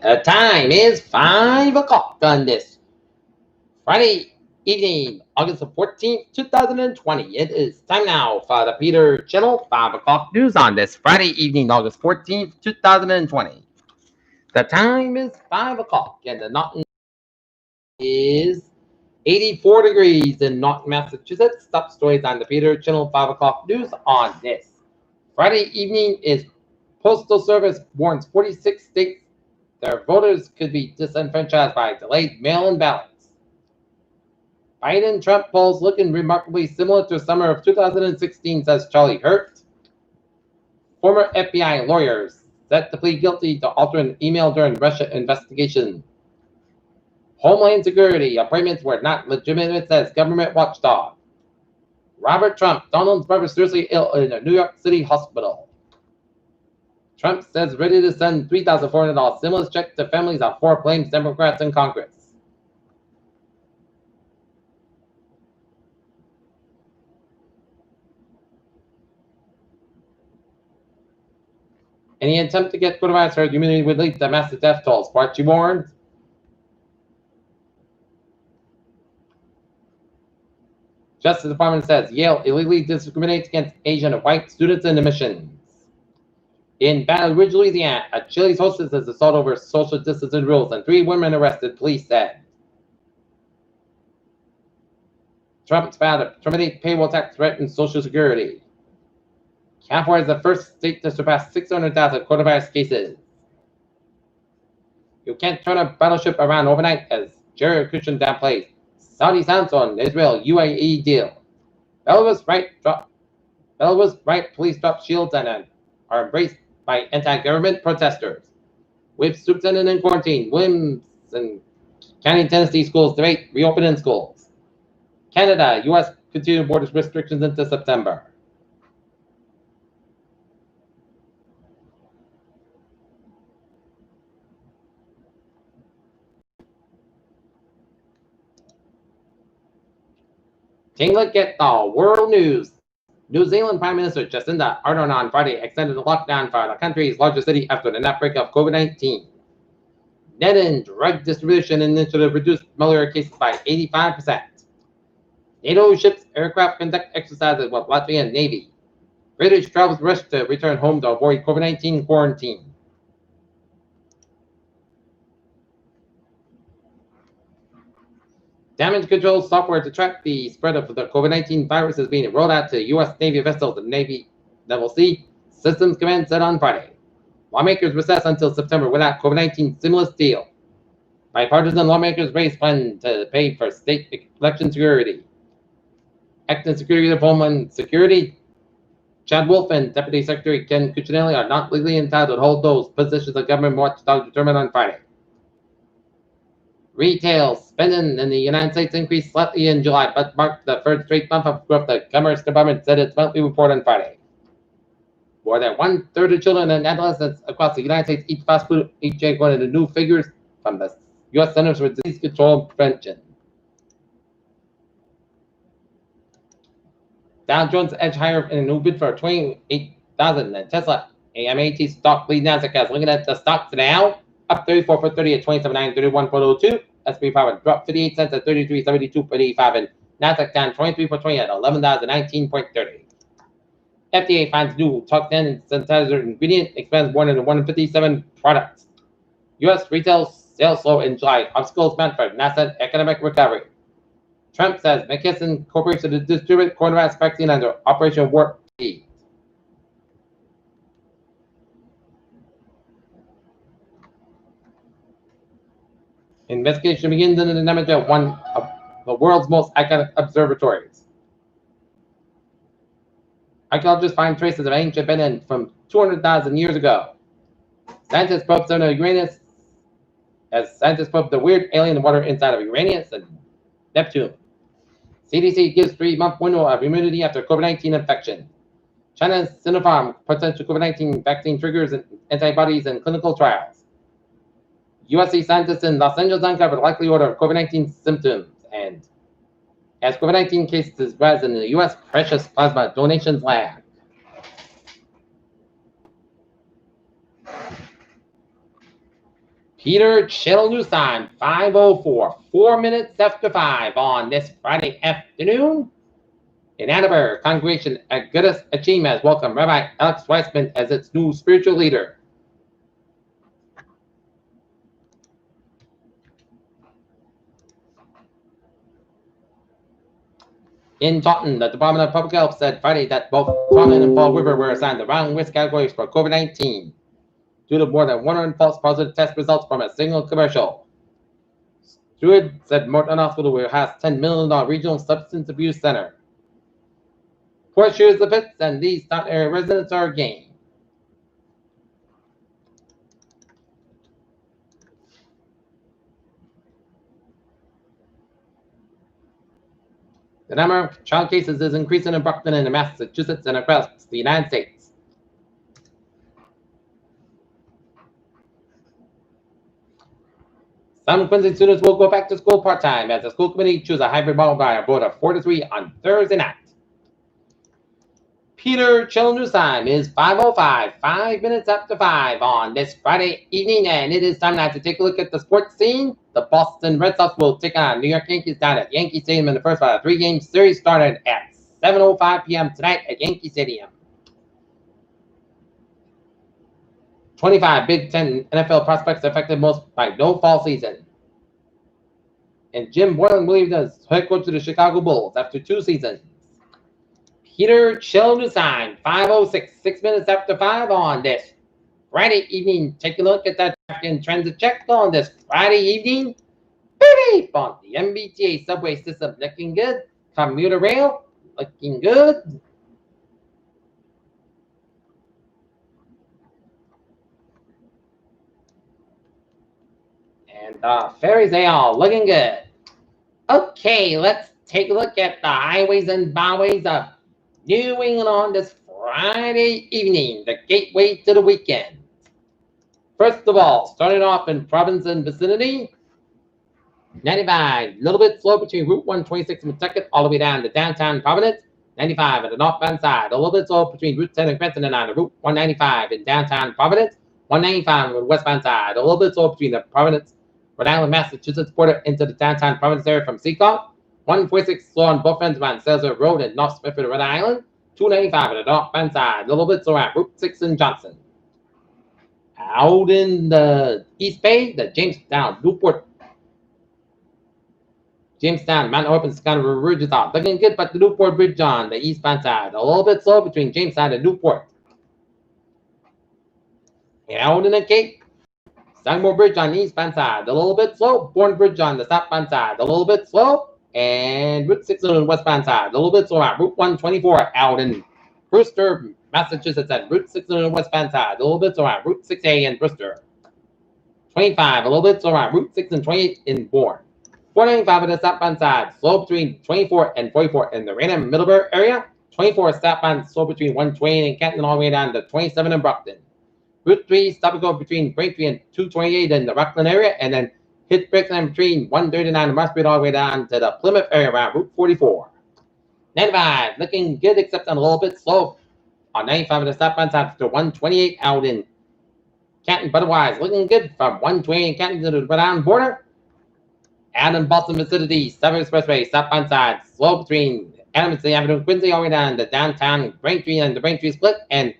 The time is 5 o'clock on this Friday evening, August 14th, 2020. It is time now for the Peter Channel 5 o'clock news on this Friday evening, August 14th, 2020. The time is 5 o'clock and the Norton is 84 degrees in Norton, Massachusetts. Top stories on the Peter Channel 5 o'clock news on this Friday evening is Postal Service warns 46 states their voters could be disenfranchised by delayed mail-in ballots. Biden-Trump polls looking remarkably similar to summer of 2016, says Charlie Hurt. Former FBI lawyers set to plead guilty to altering email during Russia investigation. Homeland Security appointments were not legitimate, says government watchdog. Robert Trump, Donald's brother, seriously ill in a New York City hospital. Trump says ready to send $3,400 stimulus check to families on 4 blames Democrats in Congress. Any attempt to get coronavirus herd immunity would lead to massive death tolls, Fauci warned. Justice Department says Yale illegally discriminates against Asian and white students in admissions. In Baton Rouge, Louisiana, a Chili's hostess is assaulted over social distancing rules and 3 women arrested, police said. Trump's vow to terminate payroll tax threatens Social Security. California is the first state to surpass 600,000 coronavirus cases. You can't turn a battleship around overnight, as Jared Kushner downplays Saudi stance on Israel UAE deal. Belarus right police drop shields and are embraced by anti-government protesters. With superintendent in quarantine, Williamson County, Tennessee schools debate reopening schools. Canada, U.S. continue border restrictions into September. Take a look at the world news. New Zealand Prime Minister Jacinda Ardern on Friday extended the lockdown for the country's largest city after the outbreak of COVID-19. Net and drug distribution initiative reduced malaria cases by 85%. NATO ships aircraft conduct exercises with Latvian Navy. British travelers rush to return home to avoid COVID-19 quarantine. Damage control software to track the spread of the COVID-19 virus is being rolled out to U.S. Navy vessels and Navy Level C Systems Command said on Friday. Lawmakers recess until September without COVID-19 stimulus deal. Bipartisan lawmakers raised funds to pay for state election security. Acting Secretary of Homeland Security Chad Wolf and Deputy Secretary Ken Cuccinelli are not legally entitled to hold those positions, the government watchdog determined on Friday. Retail spending in the United States increased slightly in July, but marked the first straight month of growth, the Commerce Department said its monthly report on Friday. More than 1/3 of children and adolescents across the United States eat fast food each day, according to new figures from the U.S. Centers for Disease Control and Prevention. Dow Jones edged higher in a new bid for 28,000, and Tesla AMAT stock lead Nasdaq as looking at the stocks now. Up 34 for 30 at 27.9, 31.02. SP Power dropped 58 cents at 33.72.85, and Nasdaq down 23 for 20 at 11,019.30. FDA finds new top 10 sanitizer ingredient expands more than 157 products. U.S. retail sales slow in July. Obstacles met for nascent economic recovery. Trump says McKesson Corporation to distribute coronavirus vaccine under Operation Warp Speed. Investigation begins into the damage of one of the world's most iconic observatories. Archaeologists find traces of ancient Benin from 200,000 years ago. Scientists probe some of Uranus as scientists probe the weird alien water inside of Uranus and Neptune. CDC gives 3-month window of immunity after COVID-19 infection. China's Sinopharm potential COVID-19 vaccine triggers antibodies in clinical trials. USC scientists in Los Angeles uncovered likelihood of COVID-19 symptoms, and as COVID-19 cases rise in the U.S., precious plasma donations lag. Peter Channel News Time, 5:04, 4 minutes after 5 on this Friday afternoon. In Ann Arbor, Congregation at Goodest Achievement welcome Rabbi Alex Weissman as its new spiritual leader. In Taunton, the Department of Public Health said Friday that both Taunton and Fall River were assigned the wrong risk categories for COVID-19 due to more than 100 false positive test results from a single commercial. Stewart said Morton Hospital has $10 million regional substance abuse center. Horseshoes the pits, and these Taunton area residents are game. The number of child cases is increasing in Brockton and in Massachusetts and across the United States. Some Quincy students will go back to school part-time as the school committee chooses a hybrid model by a vote of 4-3 on Thursday night. Peter Channel News Time is 5:05, 5 minutes after 5 on this Friday evening, and it is time now to take a look at the sports scene. The Boston Red Sox will take on New York Yankees down at Yankee Stadium in the first of a three-game series started at 7:05 p.m. tonight at Yankee Stadium. 25 Big Ten NFL prospects affected most by no fall season. And Jim Boylan will leave as head coach of the Chicago Bulls after 2 seasons. Peter Channel News Time, 5:06, 6 minutes after 5 on this Friday evening. Take a look at that traffic and transit check on this Friday evening. Beep on the MBTA subway system looking good. Commuter rail looking good. And ferries, they all looking good. Okay, let's take a look at the highways and byways of New England on this Friday evening, the gateway to the weekend. First of all, starting off in Providence and vicinity, 95, a little bit slow between Route 126 and Pawtucket all the way down to downtown Providence. 95 at the northbound side, a little bit slow between Route 10 and Crescent and on the Route 195 in downtown Providence. 195 on the westbound side, a little bit slow between the Providence, Rhode Island, Massachusetts border into the downtown Providence area from Seacon. 146 slow on both ends around Salesville Road in North Smithfield, Rhode Island. 295 at the northbound side, a little bit slow around Route 6 in Johnson. Out in the East Bay, the Jamestown Mount Orphan kind of Ridge is out. Looking good, but the Newport Bridge on the eastbound side, a little bit slow between Jamestown and Newport. And out in the Cape, Sangamo Bridge on the eastbound side, a little bit slow. Bourne Bridge on the southbound side, a little bit slow. And Route 6 on the westbound side, a little bit slow out. Route 124 out in Brewster, Massachusetts, and Route 6 on the westbound side, a little bit slow out. Route 6A in Brewster. 25, a little bit slow out. Route 6 and 28 in Bourne. 495 at the southbound side, slow between 24 and 44 in the Raynham Middleburg area. 24 southbound slow between 120 and Canton all the way down to 27 in Brockton. Route 3 stop and go between Braintree and 228 in the Rockland area, and then hit brakes in between 139 and Must Street all the way down to the Plymouth area around Route 44. 95 looking good except a little bit slow on 95 at the southbound side to 128 out in Canton, but otherwise looking good from 120 in Canton to the Rhode Island border. Out in Boston vicinity, 7 Expressway, southbound side, slow between Adams Avenue, Quincy, all the way down to downtown Braintree and the Braintree split, and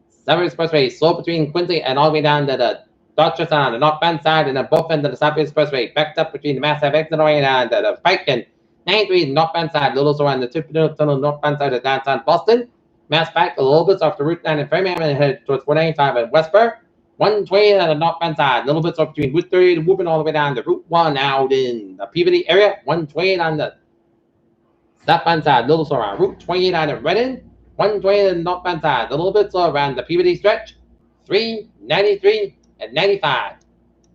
7 Expressway, slow between Quincy and all the way down to the Dorchester on the northbound side, and then both ends of the South Expressway, backed up between the Mass Ave exit all the way down to the Pike and 93 northbound side, a little slow on the Tiffany Tunnel northbound side of downtown Boston. Mass Pike, a little bit off the Route 9 in Framingham and head towards 495 in Westburg. 120 on the northbound side, a little bit off between Route 30 and moving all the way down to Route 1 out in the Peabody area. 120 on the southbound side, a little slow around Route 28 out in Reading. 120 on the northbound side, a little bit slow around the Peabody stretch. 393 and 95.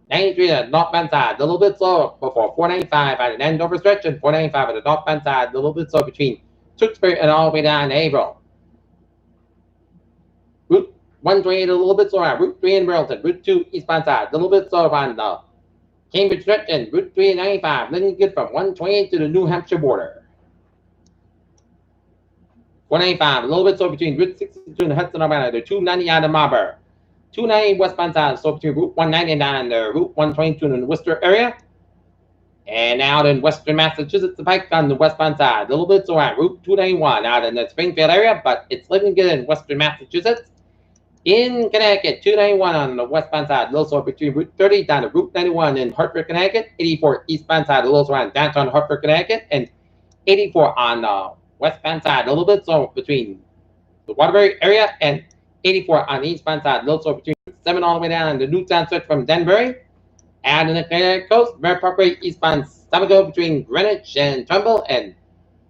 93 at the northbound side, a little bit slow before 495 at an Andover stretch, and 495 at the northbound side, a little bit slow between Tewksbury and all the way down to Averill. Route 128 a little bit slow around Route 3 in Burlington. Route 2 eastbound side, a little bit slow around the Cambridge stretch, and Route 3 and 95 looking good from 128 to the New Hampshire border. 495 a little bit slow between Route 62 and Hudson Avenue to 290 out of Marlborough. 290 westbound side, so between Route 199 and Route 122 in the Worcester area. And out in western Massachusetts, the pike on the westbound side, a little bit so on Route 291 out in the Springfield area, but it's looking good in western Massachusetts. In Connecticut, 291 on the westbound side, a little slower between Route 30 down to Route 91 in Hartford, Connecticut. 84 eastbound side, a little slower on downtown Hartford, Connecticut. And 84 on the westbound side, a little bit slower between the Waterbury area and 84 on the eastbound side, a little slower between 7 all the way down the Newtown stretch from Danbury. And in the Connecticut coast, Merritt Parkway eastbound Southwick between Greenwich and Trumbull, and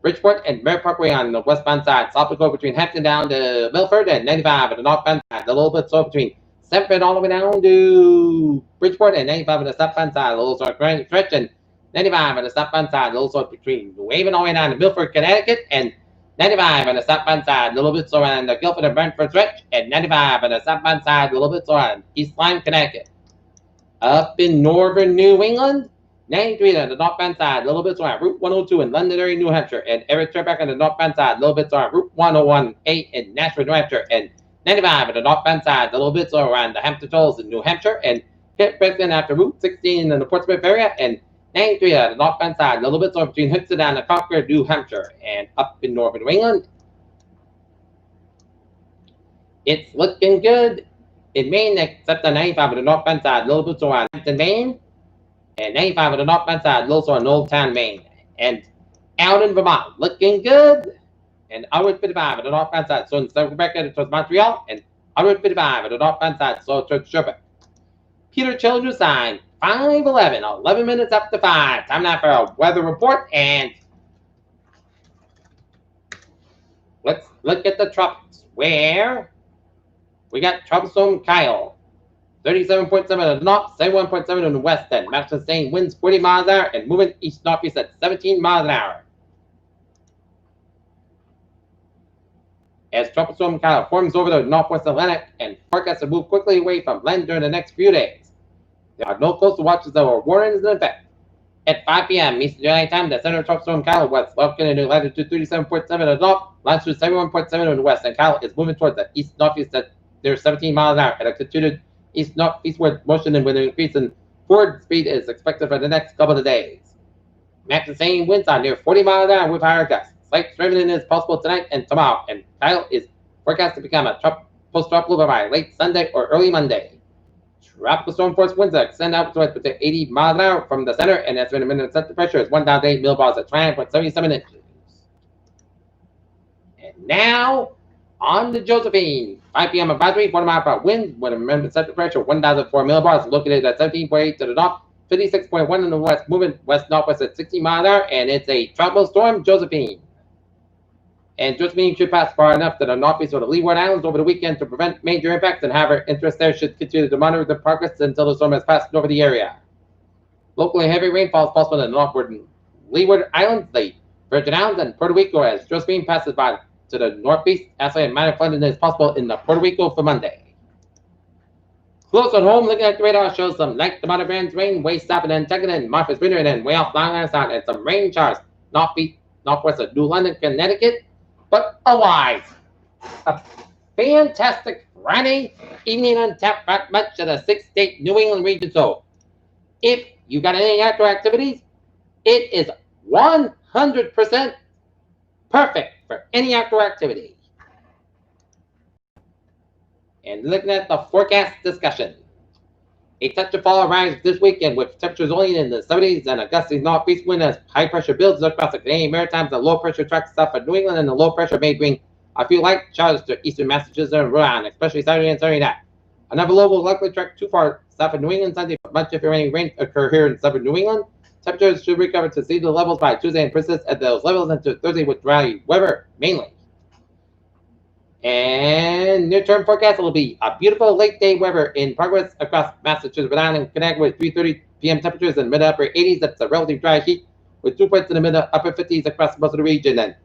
Bridgeport and Merritt Parkway on the westbound side. Southwick between Hampton down to Milford, and 95 on the northbound side. A little bit slow between Stamford all the way down to Bridgeport, and 95 on the southbound side. A little slow Greenwich stretch, and 95 on the southbound side. A little slow between New Haven all the way down to Milford, Connecticut, and 95 on the southbound side. A little bit slower on the Guilford and Brentford stretch, and 95 on the southbound side. A little bit slower on East Lyme, Connecticut. Up in northern New England, 93 on the northbound side, a little bit on Route 102 in Londonderry, New Hampshire, and Eric Trebek on the northbound side, a little bit on Route 101A in Nashville, New Hampshire, and 95 on the northbound side, a little bit around the Hampton Tolls in New Hampshire, and Kent Preston after Route 16 in the Portsmouth area, and 93 on the northbound side, a little bit between Hudson and Concord, New Hampshire, and up in northern New England. It's looking good in Maine, except on 95 on the northbound side, a little bit on Hampton, Maine, and 95 on the northbound side, a little on Old Town, Maine. And out in Vermont, looking good. And Route 55 on the northbound side, so in Quebec towards Montreal, and Route 55 on the northbound side, so towards Sherbrooke. Peter Childress sign, 5:11, 11 minutes up to 5. Time now for a weather report, and let's look at the tropics, where we got Tropical Storm Kyle, 37.7 in the north, 71.7 in the west, and maximum sustained winds 40 miles an hour and moving east-northeast at 17 miles an hour. As Tropical Storm Kyle forms over the northwest Atlantic and forecast to move quickly away from land during the next few days, there are no coastal watches or warnings in effect. At 5 p.m. Eastern Daylight Time, the center of Tropical Storm Kyle was located in latitude 37.7 in the north, longitude 71.7 in the west, and Kyle is moving towards the east-northeast at 17 miles an hour at a continued east-northeastward motion, and with an increase in forward speed is expected for the next couple of days. Max sustained winds are near 40 miles an hour with higher gusts. Slight strengthening is possible tonight and tomorrow, and Kyle is forecast to become a post-tropical by late Sunday or early Monday. Tropical storm force winds extend out towards 80 miles an hour from the center, and estimated minimum center pressure is 1,008 millibars at 29.77 inches. And now, on the Josephine, 5 p.m. advisory, 40 mile per hour winds with a minimum center pressure of 1,004 millibars, located at 17.8 to the north, 56.1 in the west, moving west-northwest at 60 miles an hour, and it's a tropical storm, Josephine. And Josephine should pass far enough to the northeast of the Leeward Islands over the weekend to prevent major impacts, and however, interest there should continue to monitor the progress until the storm has passed over the area. Locally heavy rainfall is possible in the northward Leeward Islands, the Virgin Islands, and Puerto Rico as Josephine passes by to the northeast. Isolated minor flooding is possible in Puerto Rico for Monday. Close at home, looking at the radar shows some light to moderate rain, way south and Nantucket and Martha's Vineyard, and way off Long Island Sound, and some rain showers northwest of New London, Connecticut. But otherwise, a fantastic Friday evening on tap for much of the 6-state New England region. So, if you got any outdoor activities, it is 100% perfect for any outdoor activity. And looking at the forecast discussion, a touch of fall arrives this weekend with temperatures only in the 70s and a gusty northeast wind as high pressure builds across the Canadian Maritimes. The low pressure tracks south of New England, and the low pressure may bring a few light showers to eastern Massachusetts and Rhode Island, especially Saturday and Sunday night. Another low will likely track too far south of New England Sunday, but much if any rain occur here in southern New England. Temperatures should recover to seasonal levels by Tuesday and persist at those levels into Thursday with dry weather mainly. And near-term forecast will be a beautiful late-day weather in progress across Massachusetts, Rhode Island, and Connecticut with 3:30 p.m. temperatures in the mid-upper 80s. That's a relatively dry heat with 2 points in the mid-upper 50s across most of the region. And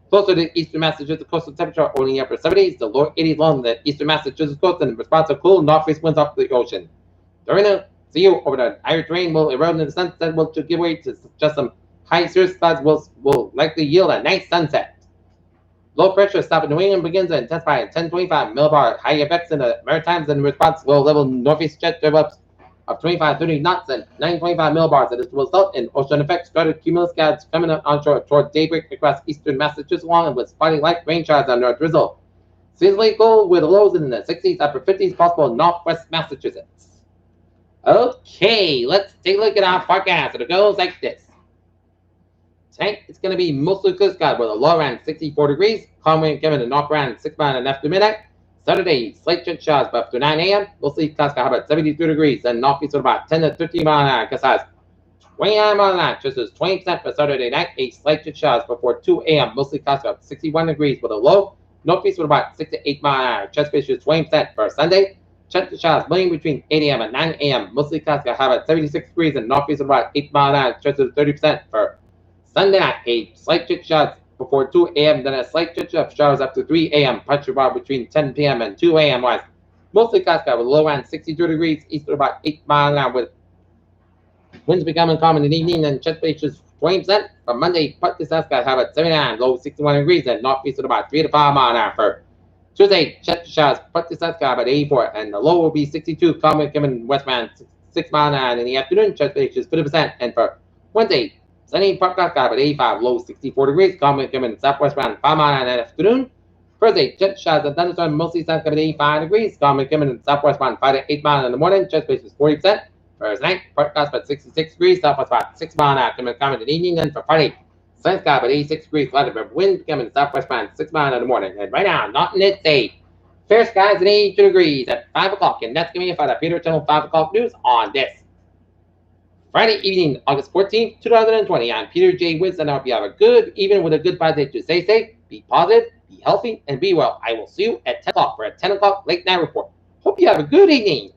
closer to eastern Massachusetts coastal temperature only upper 70s, the lower 80s along the eastern Massachusetts coast, and in response to cool northeast winds off the ocean. During the sea over the higher terrain will erode in the sunset, will give way to just some high cirrus clouds will likely yield a nice sunset. Low pressure stop in New England begins to intensify at 10:25 millibar. High effects in the Maritimes and response low level northeast jet develops of 25-30 knots and 925 millibars. That is the result in ocean effects started cumulus clouds coming up onshore toward daybreak across eastern Massachusetts along with spotty light rain showers on north drizzle. Seasonally cold with lows in the 60s, upper 50s, possible in northwest Massachusetts. Okay, let's take a look at our forecast. It goes like this. Tonight, it's going to be mostly clear sky with a low around 64 degrees. Calm wind coming to north around 6 miles and after midnight. Saturday, slight chance showers, but after 9 a.m., mostly clear sky about 72 degrees. And northeast at about 10 to 13 miles an hour. Gust size 29 miles an hour. Just as 20% for Saturday night. A slight chance showers before 2 a.m. Mostly clear sky about 61 degrees with a low. Northeast with about 6 to 8 miles an hour. Chest pitch is 20% for Sunday. Chance showers blowing between 8 a.m. and 9 a.m. Mostly clear sky about 76 degrees and northeast with about 8 miles an hour. Chance is 30% for Sunday night, a slight chit showers before 2 a.m., then a slight chit showers up to 3 a.m. Pressure bar between 10 p.m. and 2 a.m. wise. Mostly cloudy sky with low around 62 degrees, east at about 8 miles an hour, with winds becoming calm in the evening and chest pitches 20%. For Monday, partly cloudy sky have at 79, low 61 degrees, and northeast at about 3 to 5 miles an hour. For Tuesday, chest showers, partly cloudy sky about 84, and the low will be 62, calm coming westbound 6 miles an hour in the afternoon, chest pitches 50%. And for Wednesday, sunny part cloud sky about 85, low 64 degrees, calm wind coming southwest around 5 miles an hour in the afternoon. Thursday, jet showers and thunderstorms, mostly sunny at 85 degrees, calm wind coming southwest around 5 to 8 miles in the morning, chest pitch is 40%. Thursday night, part cloud about 66 degrees, southwest about 6 miles an hour coming calm in the evening. And for Friday, sunny sky about 86 degrees, cloudy with wind coming southwest around 6 miles in the morning. And right now, not in it, say fair skies and 82 degrees at 5 o'clock. And that's going to be for the Peter Channel 5 o'clock news on this Friday evening, August 14th, 2020. I'm Peter J. Wiggins, and I hope you have a good evening with a good positive to stay safe, be positive, be healthy, and be well. I will see you at 10 o'clock for a 10 o'clock late night report. Hope you have a good evening.